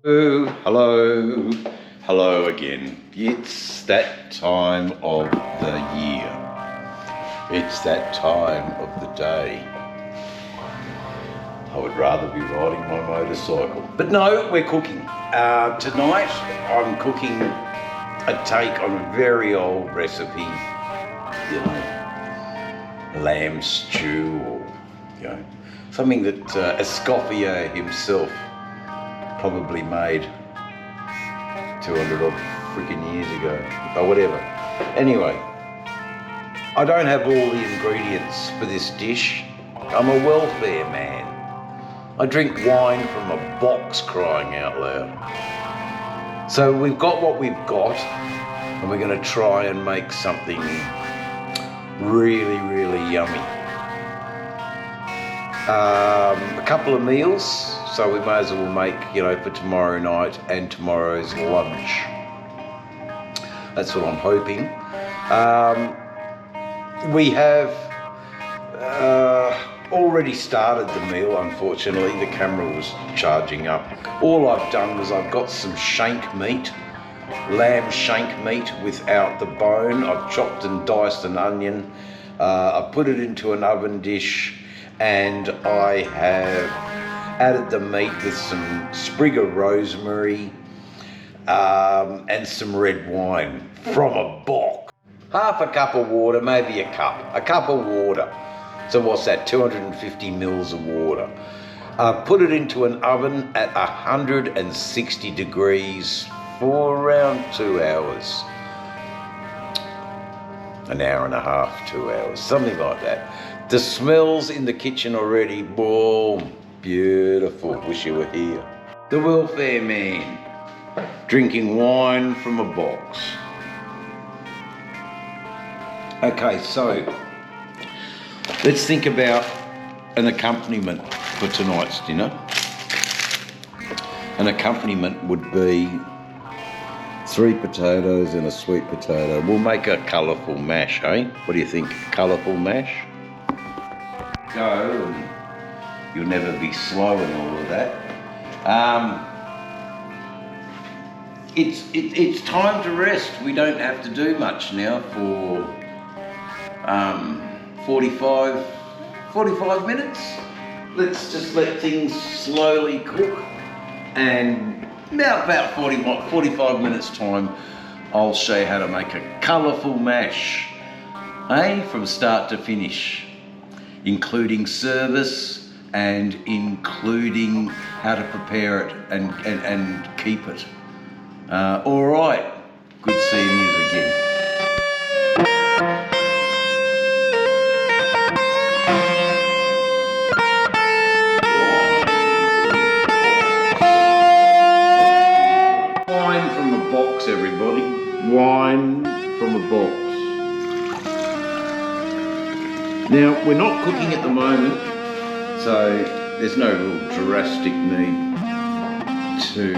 Oh, hello, hello again. It's that time of the year. It's that time of the day. I would rather be riding my motorcycle. But no, we're cooking. Tonight I'm cooking a take on a very old recipe, lamb stew or, something that Escoffier himself probably made 200 odd freaking years ago, or whatever. Anyway, I don't have all the ingredients for this dish. I'm a welfare man. I drink wine from a box, crying out loud. So we've got what we've got, and we're going to try and make something really, really yummy. A couple of meals, so we may as well make, for tomorrow night and tomorrow's lunch. That's what I'm hoping. We have already started the meal, unfortunately. The camera was charging up. All I've done was I've got some shank meat, lamb shank meat without the bone. I've chopped and diced an onion. I've put it into an oven dish, and I have added the meat with some sprig of rosemary and some red wine from a box. Half a cup of water, maybe a cup of water. So what's that, 250 mils of water. Put it into an oven at 160 degrees for around 2 hours. An hour and a half, 2 hours, something like that. The smells in the kitchen already, boom, beautiful, wish you were here. The welfare man, drinking wine from a box. Okay, so let's think about an accompaniment for tonight's dinner. An accompaniment would be 3 potatoes and a sweet potato. We'll make a colourful mash, eh? What do you think? Colourful mash? Go, and you'll never be slow in all of that. It's time to rest. We don't have to do much now for 45 minutes. Let's just let things slowly cook, and about 45 minutes time, I'll show you how to make a colourful mash, from start to finish, including service and including how to prepare it and keep it. All right, good seeing you again. Wine from a box, everybody. Wine from a box. Now, we're not cooking at the moment, so there's no real drastic need to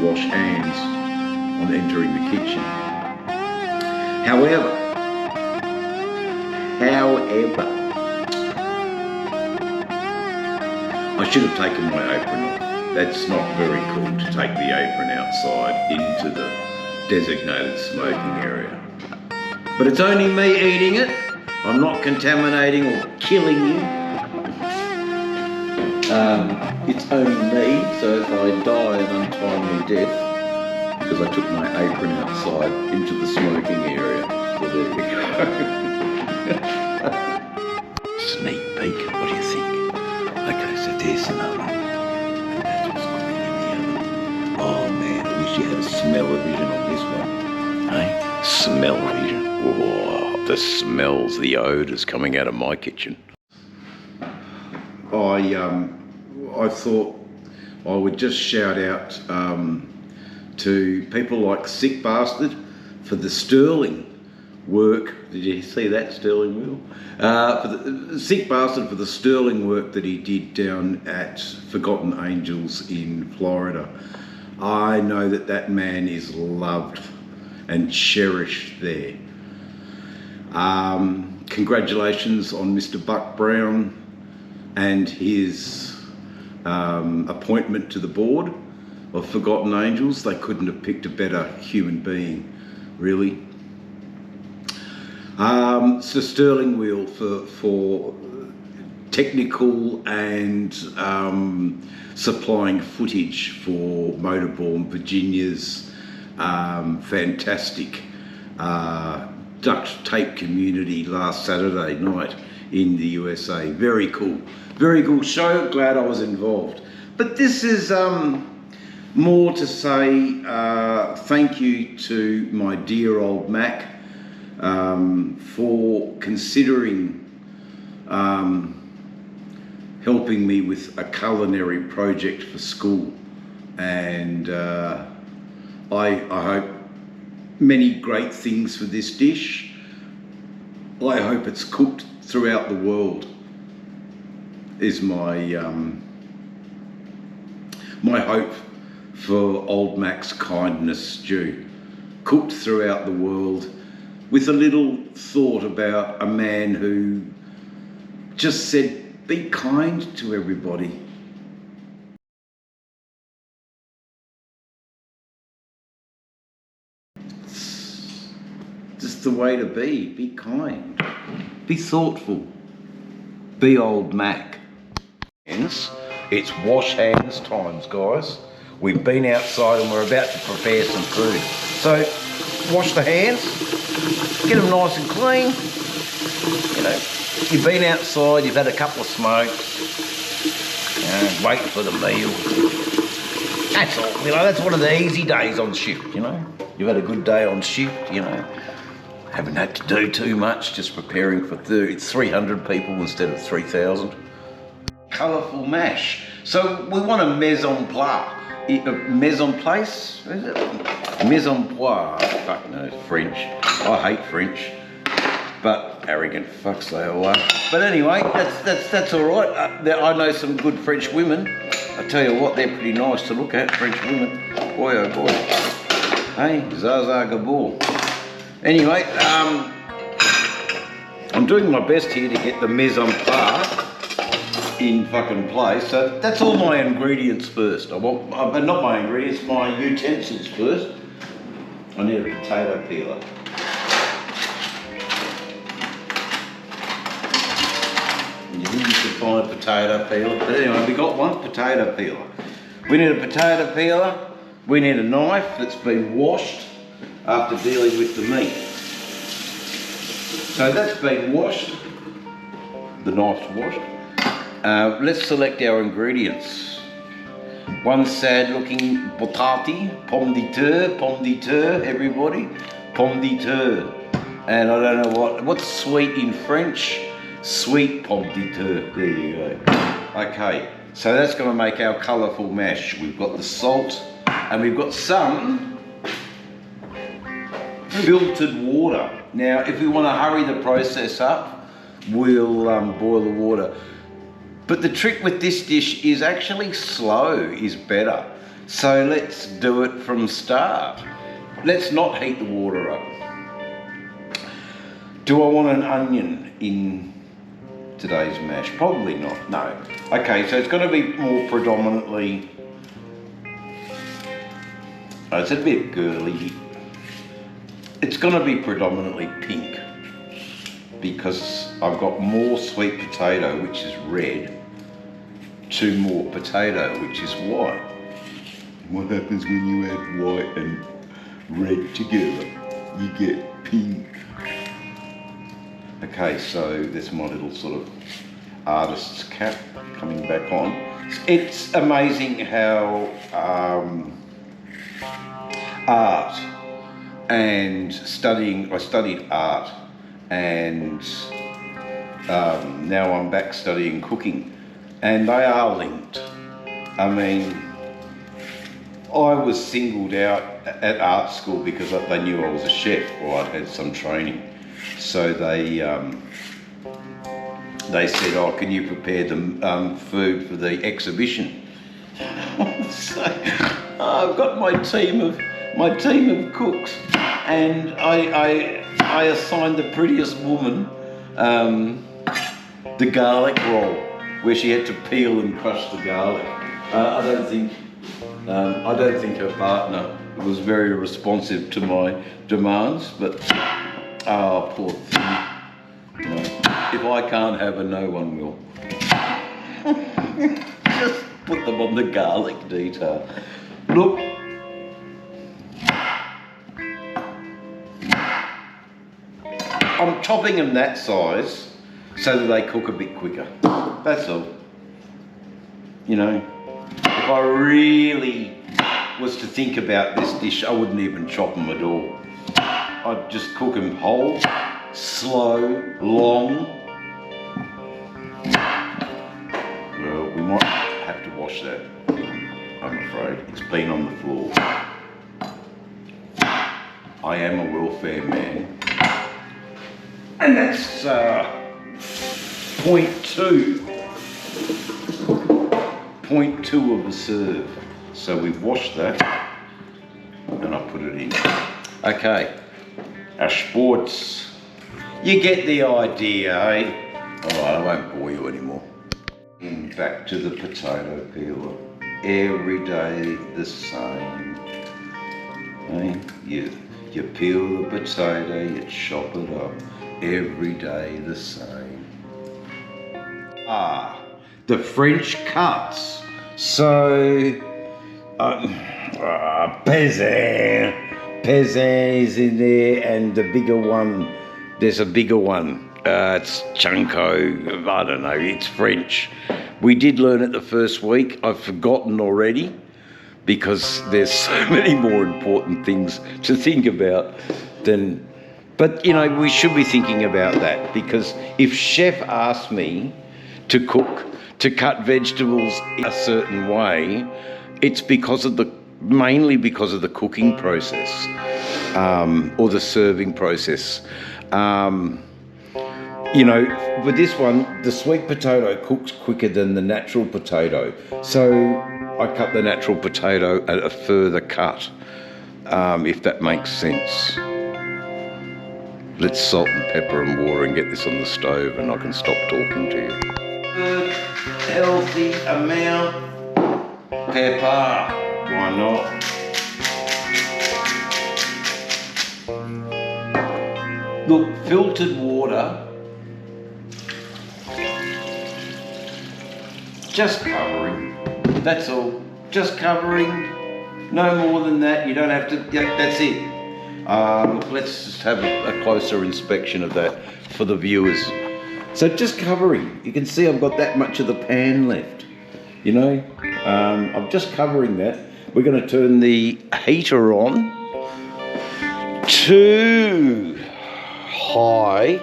wash hands on entering the kitchen. However, I should have taken my apron off. That's not very cool to take the apron outside into the designated smoking area. But it's only me eating it. I'm not contaminating or killing you. It's only me, so if I die an untimely death, because I took my apron outside into the smoking area. So there you go. Sneak peek, what do you think? Okay, so there's another one. And that's what's cooking in the oven. Oh man, I wish you had a smell-o-vision on this one. Hey? Smell-o-vision. Oh, the smells, the odours coming out of my kitchen. I thought I would just shout out to people like Sick Bastard for the sterling work. Did you see that, sterling wheel? For the Sick Bastard for the sterling work that he did down at Forgotten Angels in Florida. I know that man is loved and cherished there. Congratulations on Mr. Buck Brown and his appointment to the board of Forgotten Angels. They couldn't have picked a better human being, really. So Sterling Wheel for technical and supplying footage for Motorborn Virginia's fantastic duct tape community last Saturday night in the USA. Very cool show. Glad I was involved. But this is more to say thank you to my dear old Mac for considering helping me with a culinary project for school, and I hope many great things for this dish. I hope it's cooked throughout the world, is my my hope for old Mac's kindness stew. Cooked throughout the world with a little thought about a man who just said, be kind to everybody. It's just the way to be. Be kind. Be thoughtful. Be old Mac. It's wash hands times, guys. We've been outside and we're about to prepare some food. So, wash the hands, get them nice and clean. You know, you've been outside, you've had a couple of smokes, waiting for the meal. That's all, you know, that's one of the easy days on shift, you know. You've had a good day on shift, you know. Haven't had to do too much, just preparing for 300 people instead of 3,000. Colourful mash. So we want a mise en place. Mise en place? Is it? Mise en place. Fuck no, French. I hate French. But arrogant fucks they all are. But anyway, that's all right. I know some good French women. I tell you what, they're pretty nice to look at, French women. Boy, oh boy. Hey, Zaza Gabor. Anyway, I'm doing my best here to get the mise en place in fucking place. So that's all my ingredients first. Not my ingredients, my utensils first. I need a potato peeler. You can find a potato peeler. But anyway, we got one potato peeler. We need a potato peeler. We need a knife that's been washed after dealing with the meat. So that's been washed. The knife's washed. Let's select our ingredients. One sad looking potati, pomme de terre, everybody. Pomme de terre. And I don't know what's sweet in French? Sweet pomme de terre. There you go. Okay, so that's going to make our colourful mash. We've got the salt and we've got some filtered water. Now, if we want to hurry the process up, we'll boil the water. But the trick with this dish is actually slow is better. So let's do it from start. Let's not heat the water up. Do I want an onion in today's mash? Probably not, no. Okay, so it's going to be more predominantly, it's a bit girly. It's going to be predominantly pink because I've got more sweet potato, which is red, to more potato, which is white. What happens when you add white and red together? You get pink. Okay, so there's my little sort of artist's cap coming back on. It's amazing how art and I studied art, and now I'm back studying cooking, and they are linked. I mean, I was singled out at art school because they knew I was a chef or I'd had some training. So they said, oh, can you prepare the food for the exhibition? So I've got my team of cooks, and I assigned the prettiest woman the garlic roll, where she had to peel and crush the garlic. I don't think her partner was very responsive to my demands, but poor thing. You know, if I can't have her, no one will. Just put them on the garlic detail. Look. I'm chopping them that size so that they cook a bit quicker. That's all. You know, if I really was to think about this dish, I wouldn't even chop them at all. I'd just cook them whole, slow, long. Well, we might have to wash that, I'm afraid. It's been on the floor. I am a welfare man. And that's point two of a serve. So we've washed that and I put it in. Okay, our sports. You get the idea, eh? Alright, I won't bore you anymore. And back to the potato peeler. Every day the same. Eh? You peel the potato, you chop it up. Every day the same. The French cuts. So, Pezzin's in there, and the bigger one, there's a bigger one. It's Chunko, I don't know, it's French. We did learn it the first week. I've forgotten already because there's so many more important things to think about than... But, you know, we should be thinking about that, because if Chef asked me to cut vegetables in a certain way, it's mainly because of the cooking process, or the serving process. You know, with this one, the sweet potato cooks quicker than the natural potato. So I cut the natural potato at a further cut, if that makes sense. Let's salt and pepper and water and get this on the stove, and I can stop talking to you. Good, healthy amount. Pepper, why not? Look, filtered water. Just covering. That's all. Just covering. No more than that. You don't have to. Yeah, that's it. Let's just have a closer inspection of that for the viewers. So just covering. You can see I've got that much of the pan left. You know, I'm just covering that. We're going to turn the heater on to high.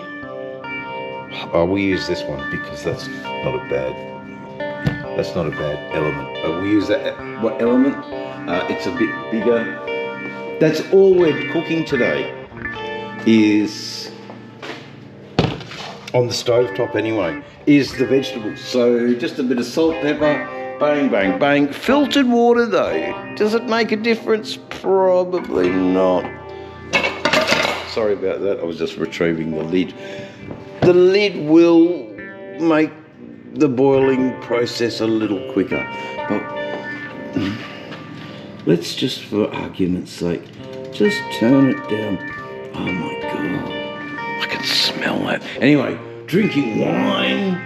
We use this one because that's not a bad element. We use that, what element? It's a bit bigger. That's all we're cooking today, is on the stovetop anyway, is the vegetables. So just a bit of salt, pepper, bang, bang, bang. Filtered water though, does it make a difference? Probably not. Sorry about that, I was just retrieving the lid. The lid will make the boiling process a little quicker, but let's just, for argument's sake, just turn it down. Oh my God, I can smell that. Anyway, drinking wine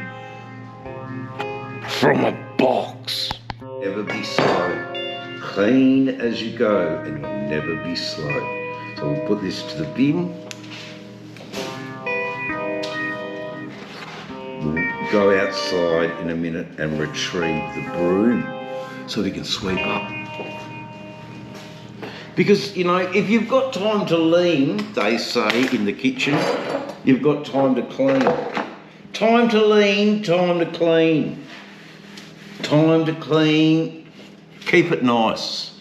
from a box. Never be slow. Clean as you go, and you'll never be slow. So we'll put this to the bin. We'll go outside in a minute and retrieve the broom so we can sweep up. Because, you know, if you've got time to lean, they say in the kitchen, you've got time to clean. Time to lean, time to clean. Time to clean, keep it nice.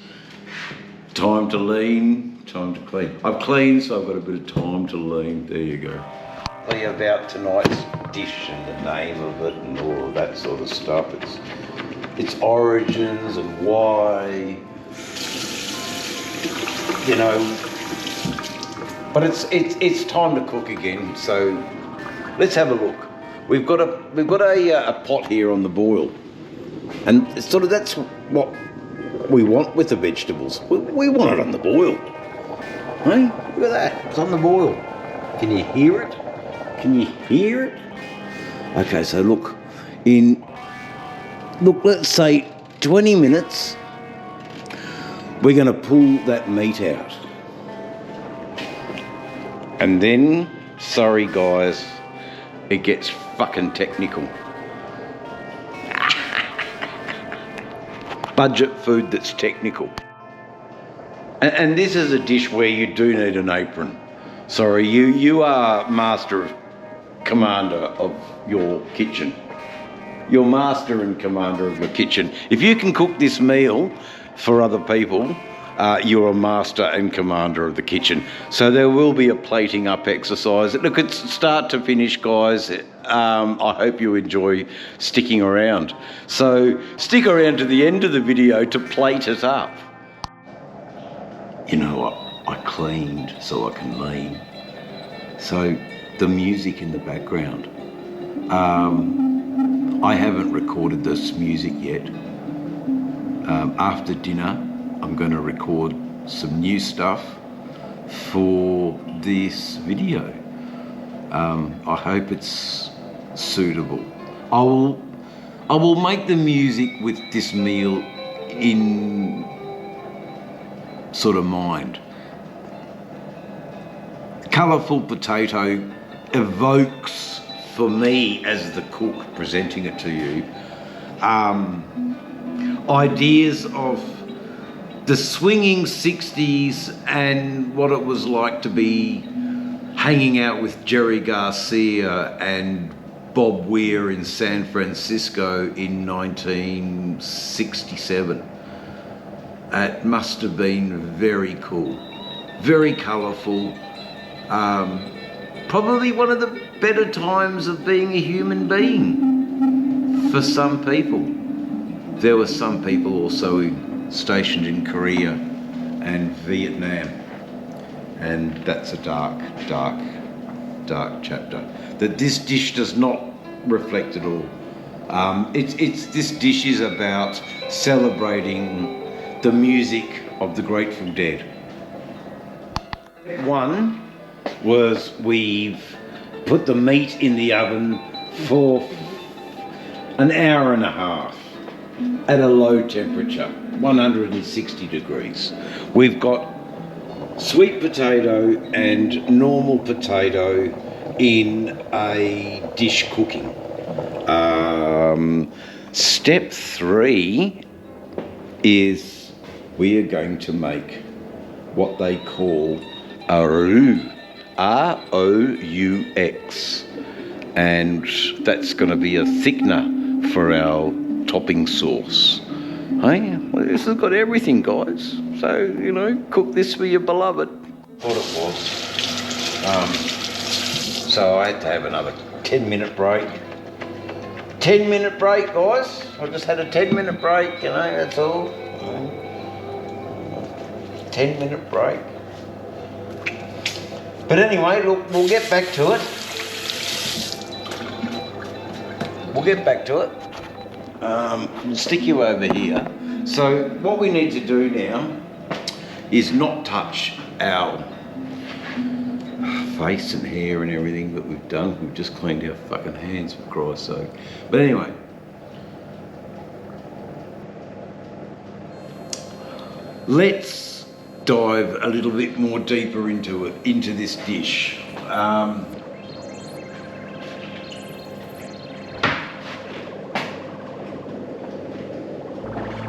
Time to lean, time to clean. I've cleaned, so I've got a bit of time to lean. There you go. Tell you about tonight's dish and the name of it and all of that sort of stuff. Its origins and why. You know, but it's time to cook again. So let's have a look. We've got a pot here on the boil. And it's sort of that's what we want with the vegetables. We want it on the boil. Hey, look at that, it's on the boil. Can you hear it? Can you hear it? Okay, so look, let's say 20 minutes, we're gonna pull that meat out. And then, sorry guys, it gets fucking technical. Budget food that's technical. And this is a dish where you do need an apron. Sorry, you are master of commander of your kitchen. You're master and commander of your kitchen. If you can cook this meal for other people, you're a master and commander of the kitchen. So there will be a plating up exercise. Look, it's start to finish, guys. I hope you enjoy sticking around. So stick around to the end of the video to plate it up. You know what? I cleaned so I can lean. So the music in the background. I haven't recorded this music yet. After dinner, I'm going to record some new stuff for this video. I hope it's suitable. I will make the music with this meal in sort of mind. Colourful potato evokes, for me as the cook presenting it to you, ideas of the swinging 60s and what it was like to be hanging out with Jerry Garcia and Bob Weir in San Francisco in 1967. It must have been very cool, very colourful, probably one of the better times of being a human being for some people. There were some people also stationed in Korea and Vietnam, and that's a dark chapter that this dish does not reflect at all. This dish is about celebrating the music of the Grateful Dead. One was we've put the meat in the oven for an hour and a half at a low temperature, 160 degrees. We've got sweet potato and normal potato in a dish cooking. Step 3 is we are going to make what they call a roux, R-O-U-X, and that's going to be a thickener for our topping sauce. Hey, well, this has got everything, guys. So, you know, cook this for your beloved. What it was. So I had to have another 10-minute break. 10-minute break, guys. I just had a 10-minute break, you know, that's all. 10-minute break. But anyway, look, we'll get back to it. We'll stick you over here. So what we need to do now is not touch our face and hair and everything that we've done. We've just cleaned our fucking hands, for Christ's sake. But anyway, let's dive a little bit more deeper into this dish.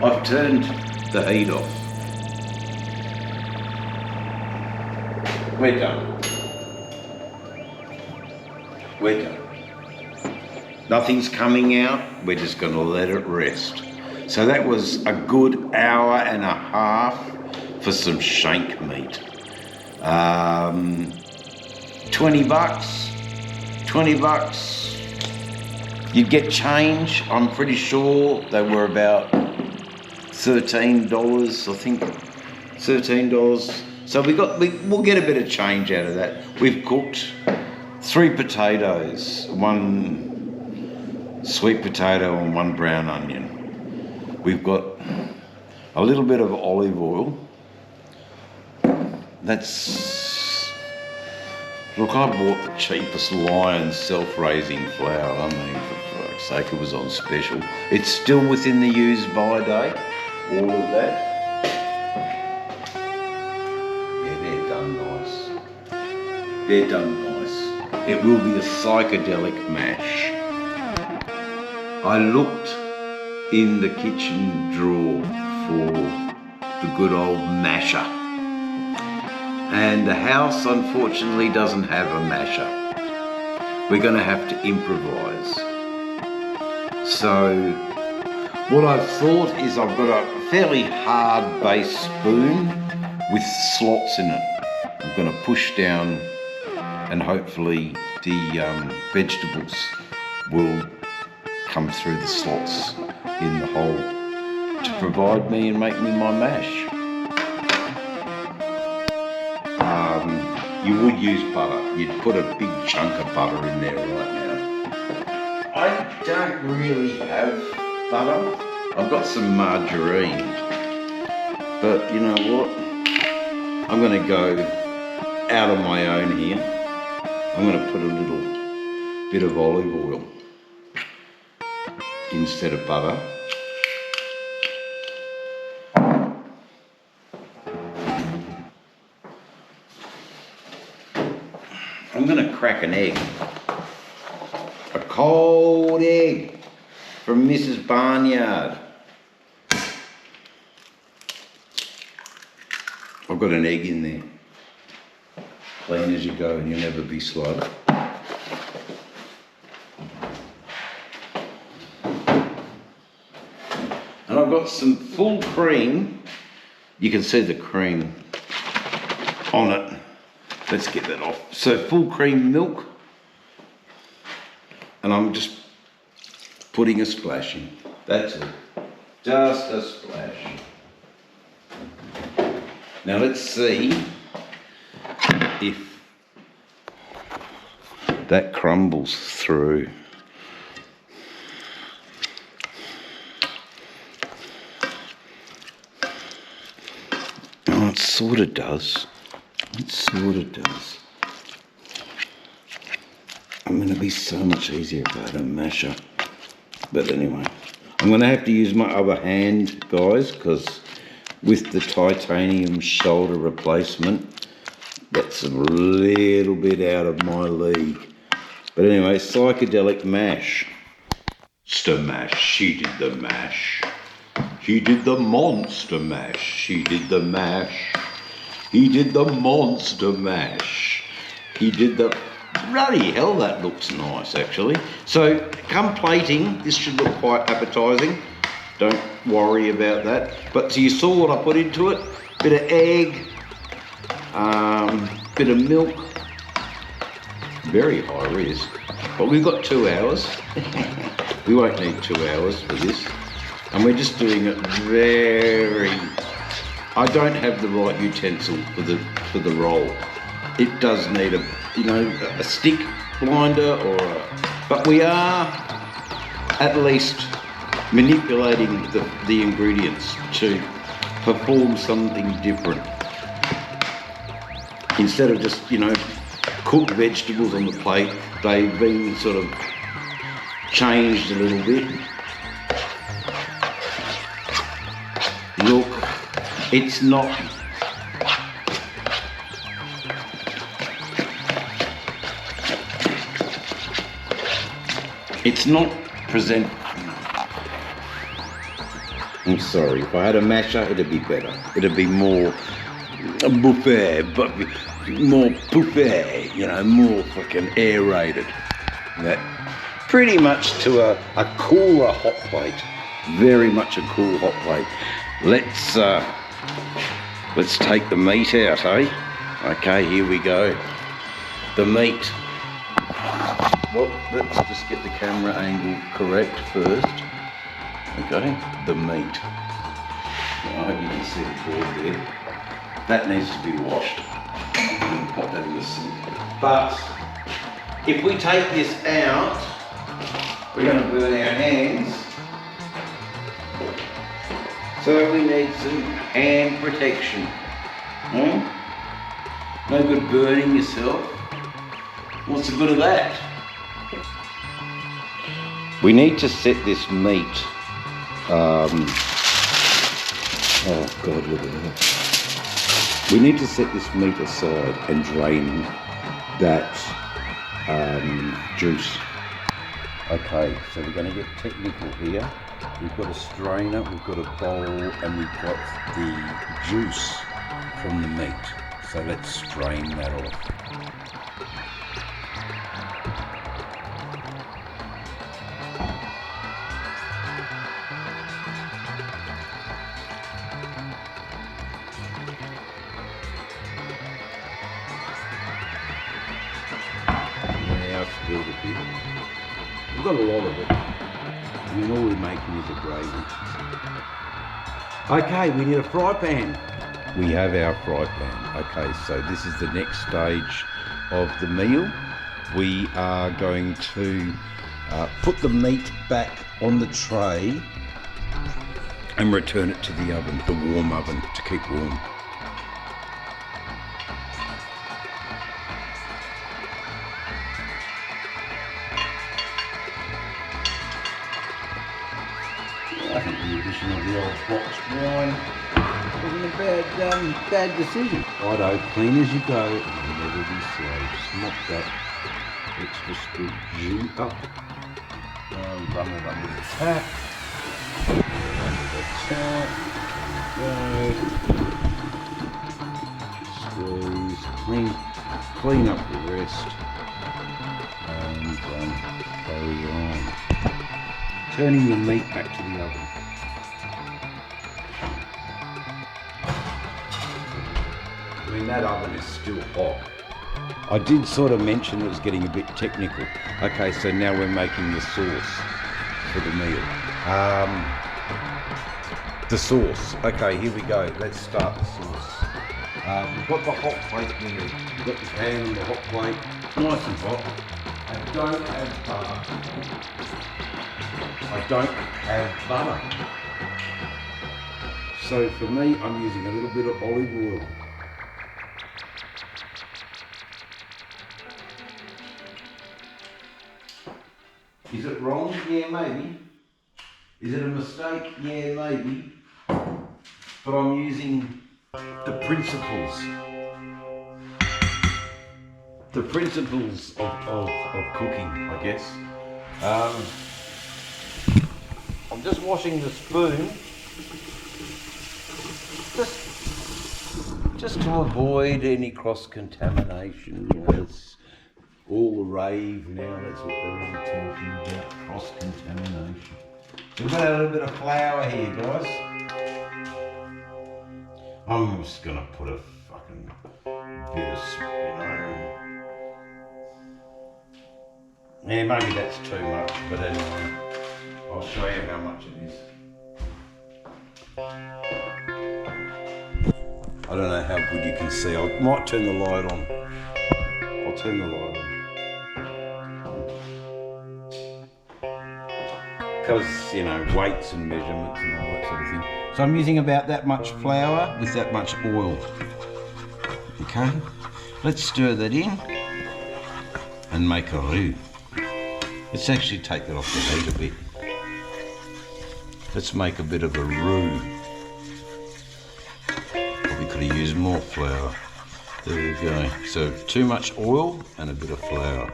I've turned the heat off. We're done. Nothing's coming out. We're just going to let it rest. So that was a good hour and a half for some shank meat. 20 bucks. You'd get change. I'm pretty sure they were about $13, I think. $13. So we'll get a bit of change out of that. We've cooked 3 potatoes, 1 sweet potato and 1 brown onion. We've got a little bit of olive oil. Look, I bought the cheapest Lion self-raising flour. I mean, for fuck's sake, it was on special. It's still within the use by date, all of that. Yeah, they're done nice. They're done nice. It will be a psychedelic mash. I looked in the kitchen drawer for the good old masher. And the house unfortunately doesn't have a masher. We're going to have to improvise. So what I've thought is I've got a fairly hard base spoon with slots in it. I'm going to push down and hopefully the vegetables will come through the slots in the hole to provide me and make me my mash. You would use butter. You'd put a big chunk of butter in there right now. I don't really have butter. I've got some margarine. But you know what? I'm going to go out on my own here. I'm going to put a little bit of olive oil instead of butter. I'm going to crack an egg. A cold egg from Mrs. Barnyard. I've got an egg in there. Clean as you go and you'll never be slow. And I've got some full cream. You can see the cream on it. Let's get that off. So full cream milk. And I'm just putting a splash in. That's it. Just a splash. Now let's see if that crumbles through. Oh, it sort of does. It sort of does. I'm going to be so much easier if I had a masher. But anyway, I'm going to have to use my other hand, guys, because with the titanium shoulder replacement, that's a little bit out of my league. But anyway, psychedelic mash. Monster mash. She did the mash. He did the monster mash. She did the mash. He did the monster mash. He did the... Bloody hell, that looks nice, actually. So, come plating, this should look quite appetising. Don't worry about that. But so you saw what I put into it. Bit of egg. Bit of milk. Very high res. But we've got 2 hours. We won't need 2 hours for this. And we're just doing it very... I don't have the right utensil for the roll. It does need a stick blinder or but we are at least manipulating the ingredients to perform something different. Instead of just, cooked vegetables on the plate, they've been sort of changed a little bit. Look, it's not... It's not present... I'm sorry, if I had a masher, it'd be better. It'd be more buffet, but more buffet, more fucking aerated. That pretty much to a cooler hot plate. Very much a cool hot plate. Let's take the meat out, eh? Okay, here we go. The meat. Well, let's just get the camera angle correct first. Okay, the meat. I hope you can see the board there. That needs to be washed. And pop that in the sink. But if we take this out, we're going to burn our hands. So we need some hand protection. No good burning yourself. What's the good of that? We need to set this meat. Oh God, look at that. We need to set this meat aside and drain that juice. Okay, so we're going to get technical here. We've got a strainer, we've got a bowl, and we've got the juice from the meat. So let's strain that off. Yeah, I've spilled a bit. We've got a lot of it. I mean, all we're making is a gravy. Okay, we need a fry pan. We have our fry pan. Okay, so this is the next stage of the meal. We are going to put the meat back on the tray and return it to the oven, the warm oven, to keep warm. I think the addition of the old boxed wine wasn't a bad decision. Righto, clean as you go, and never be slow. Mop that extra scoop jus up. Run it under the tap. Under the tap. Squeeze. Clean up the rest. And carry on. Turning the meat back to the oven. I mean, that oven is still hot. I did sort of mention it was getting a bit technical. Okay, so now we're making the sauce for the meal. The sauce. Okay, here we go. Let's start the sauce. We've got the hot plate here. We've got the pan on the hot plate. Nice and hot. I don't have butter. So for me, I'm using a little bit of olive oil. Is it wrong? Yeah, maybe. Is it a mistake? Yeah, maybe. But I'm using the principles. The principles of cooking, I guess. I'm just washing the spoon. Just to avoid any cross-contamination. You know, it's all the rave now, that's what they're all talking about, cross-contamination. So we've got a little bit of flour here, guys. I'm just gonna put a fucking bit of, yeah, maybe that's too much, but anyway, I'll show you how much it is. I don't know how good you can see. I might turn the light on. I'll turn the light on. Because, you know, weights and measurements and all that sort of thing. So I'm using about that much flour with that much oil. Okay, let's stir that in and make a roux. Let's actually take that off the heat a bit. Let's make a bit of a roux. Probably could have used more flour. There we go. So too much oil and a bit of flour.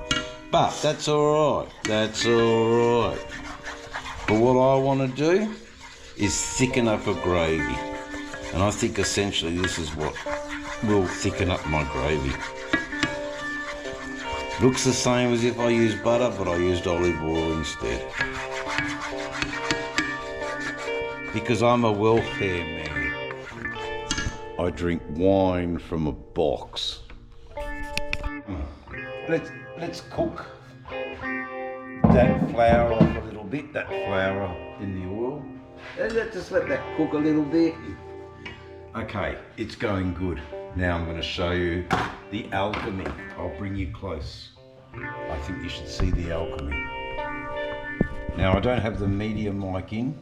But that's all right. That's all right. But what I want to do is thicken up a gravy. And I think essentially this is what will thicken up my gravy. Looks the same as if I used butter, but I used olive oil instead. Because I'm a welfare man. I drink wine from a box. Let's cook that flour off a little bit, that flour in the oil. Let's just let that cook a little bit. Okay, it's going good. Now I'm going to show you the alchemy. I'll bring you close. I think you should see the alchemy. Now I don't have the medium mic in.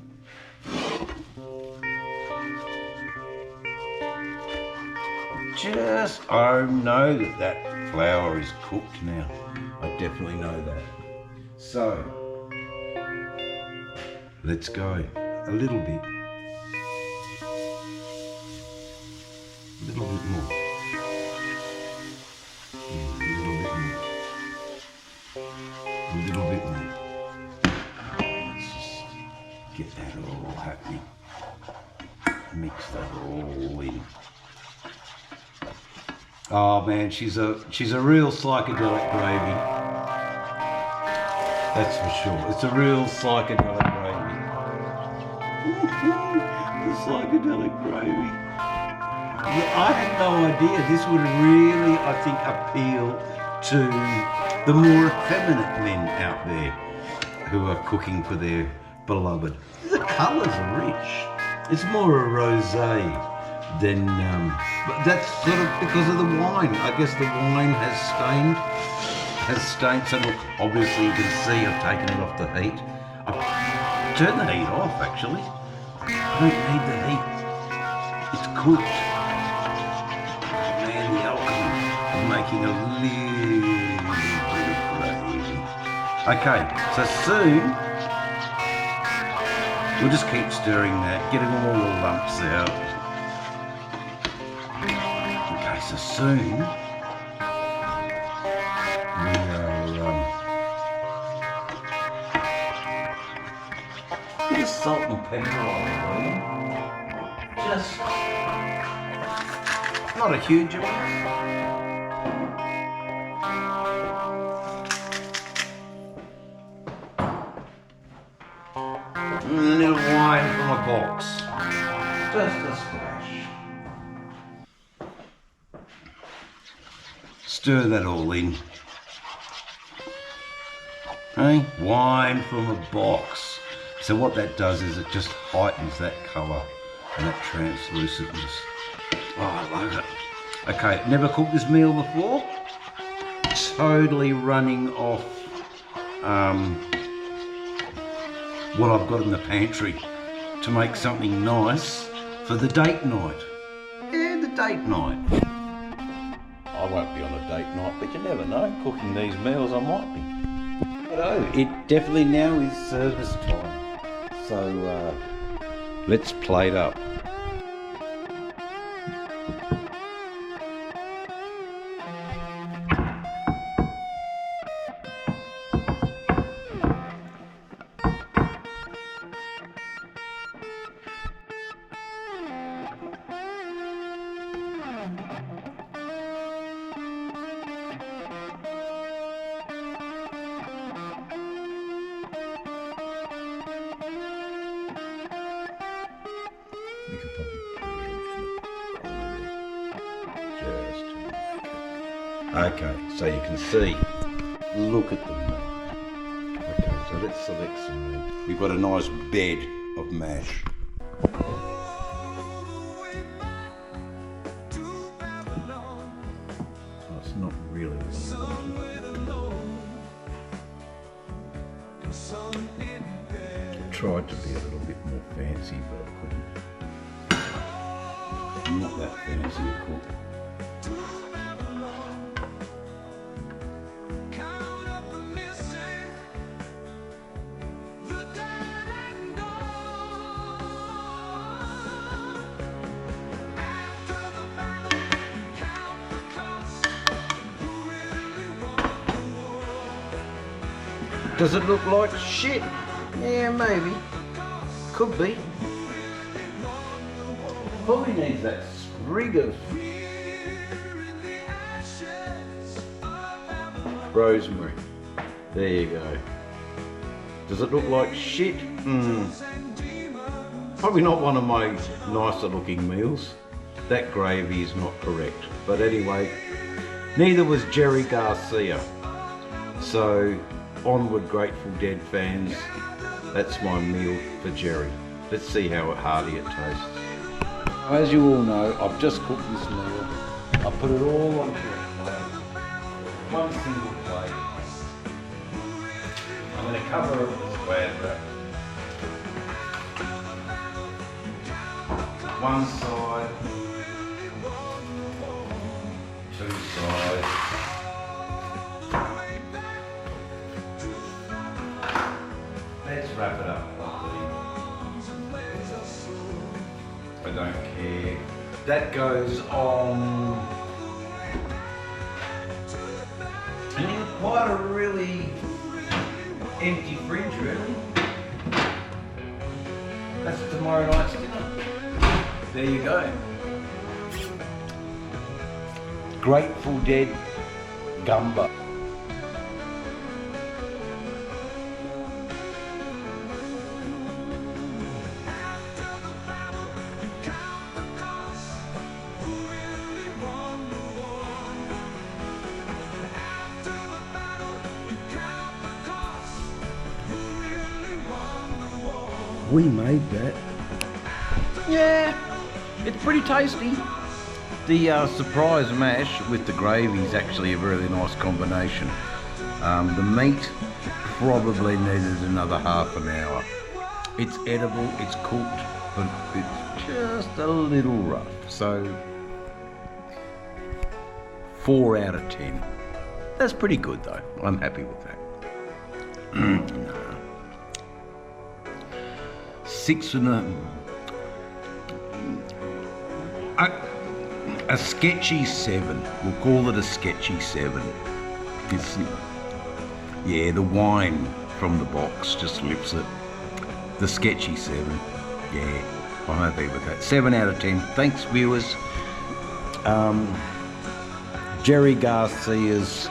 I know that flour is cooked now. I definitely know that. So, let's go. A little bit. A little bit more. A little bit more. Let's just get that all happening. Mix that all in. Oh man, she's a real psychedelic gravy. That's for sure. It's a real psychedelic gravy. The psychedelic gravy. I had no idea this would really, I think, appeal to the more effeminate men out there who are cooking for their beloved. The colours are rich. It's more a rosé than, but that's sort of because of the wine. I guess the wine has stained. So look, obviously you can see I've taken it off the heat. I've turned the heat off actually. I don't need the heat. It's cooked. Man, the alchemy of making a little bit of gravy. Okay, so soon we'll just keep stirring that, getting all the lumps out. Okay, so soon we are bit of salt and pepper on it, just not a huge amount. A little wine from a box, just a splash. Stir that all in. Hey, wine from a box. So what that does is it just heightens that colour and that translucentness. Oh, I love it. Okay, never cooked this meal before. Totally running off what I've got in the pantry to make something nice for the date night. Yeah, the date night. I won't be on a date night, but you never know. Cooking these meals, I might be. But oh, it definitely now is service time. So let's plate up. We could probably put it in the corner. Okay, so you can see, look at the meat. Okay, so let's select some meat. We've got a nice bed of mash. So it's not really what I wanted. I tried to be a little bit more fancy, but I couldn't. I'm not that fancy a cook. Does it look like shit? Yeah, maybe. Could be. Probably needs that sprig of rosemary. There you go. Does it look like shit? Probably not one of my nicer looking meals. That gravy is not correct. But anyway, neither was Jerry Garcia. So, onward Grateful Dead fans. That's my meal for Jerry. Let's see how hearty it tastes. As you all know, I've just cooked this meal. I put it all onto a plate. One single plate. I'm going to cover it with square wrap. One side. Yeah, that goes on in quite a really empty fridge, really. That's tomorrow night's dinner. There you go. Grateful Dead gumbo. We made that. Yeah, it's pretty tasty. The surprise mash with the gravy is actually a really nice combination. The meat probably needed another half an hour. It's edible, it's cooked, but it's just a little rough. So 4 out of 10. That's pretty good though. I'm happy with that. 6 and a sketchy 7. We'll call it a sketchy 7. It's, yeah, the wine from the box just lifts it. The sketchy 7. Yeah, I'm happy with that. 7 out of 10. Thanks, viewers. Jerry Garcia's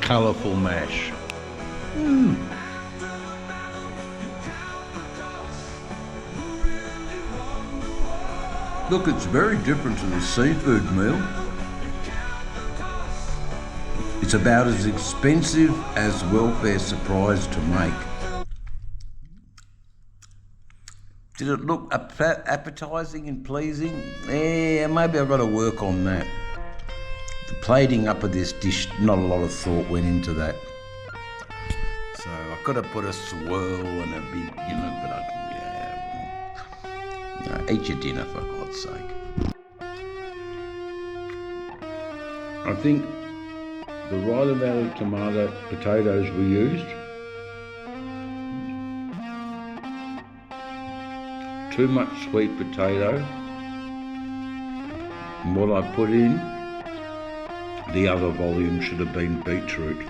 colourful mash. Look, it's very different to the seafood meal. It's about as expensive as Welfare Surprise to make. Did it look appetising and pleasing? Yeah, maybe I've got to work on that. The plating up of this dish, not a lot of thought went into that. So I could have put a swirl and a big, you know, but eat your dinner for God's sake. I think the right amount of potatoes we used, too much sweet potato, and what I put in, the other volume should have been beetroot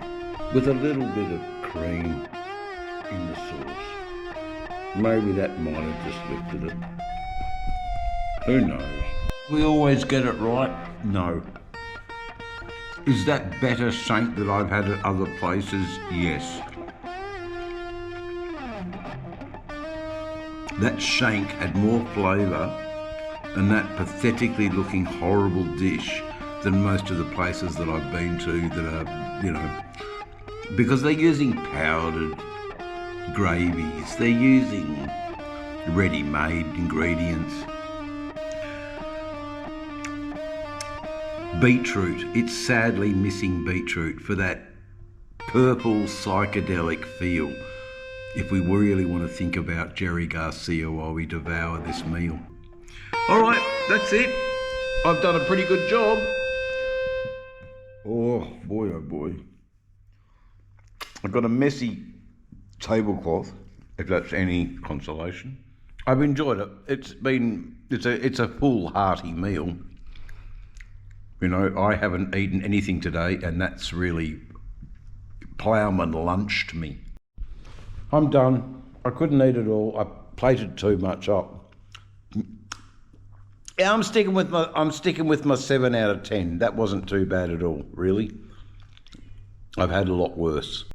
with a little bit of cream in the sauce. Maybe that might have just lifted it. Who knows? We always get it right? No. Is that better shank that I've had at other places? Yes. That shank had more flavour than that pathetically looking horrible dish than most of the places that I've been to that are, you know, because they're using powdered gravies, they're using ready-made ingredients. Beetroot, it's sadly missing beetroot for that purple psychedelic feel if we really want to think about Jerry Garcia while we devour this meal. Alright, that's it. I've done a pretty good job. Oh boy. I've got a messy tablecloth, if that's any consolation. I've enjoyed it. It's a full hearty meal. You know, I haven't eaten anything today, and that's really ploughman lunched me. I'm done. I couldn't eat it all. I plated too much up. Yeah, I'm sticking with my 7 out of 10. That wasn't too bad at all, really. I've had a lot worse.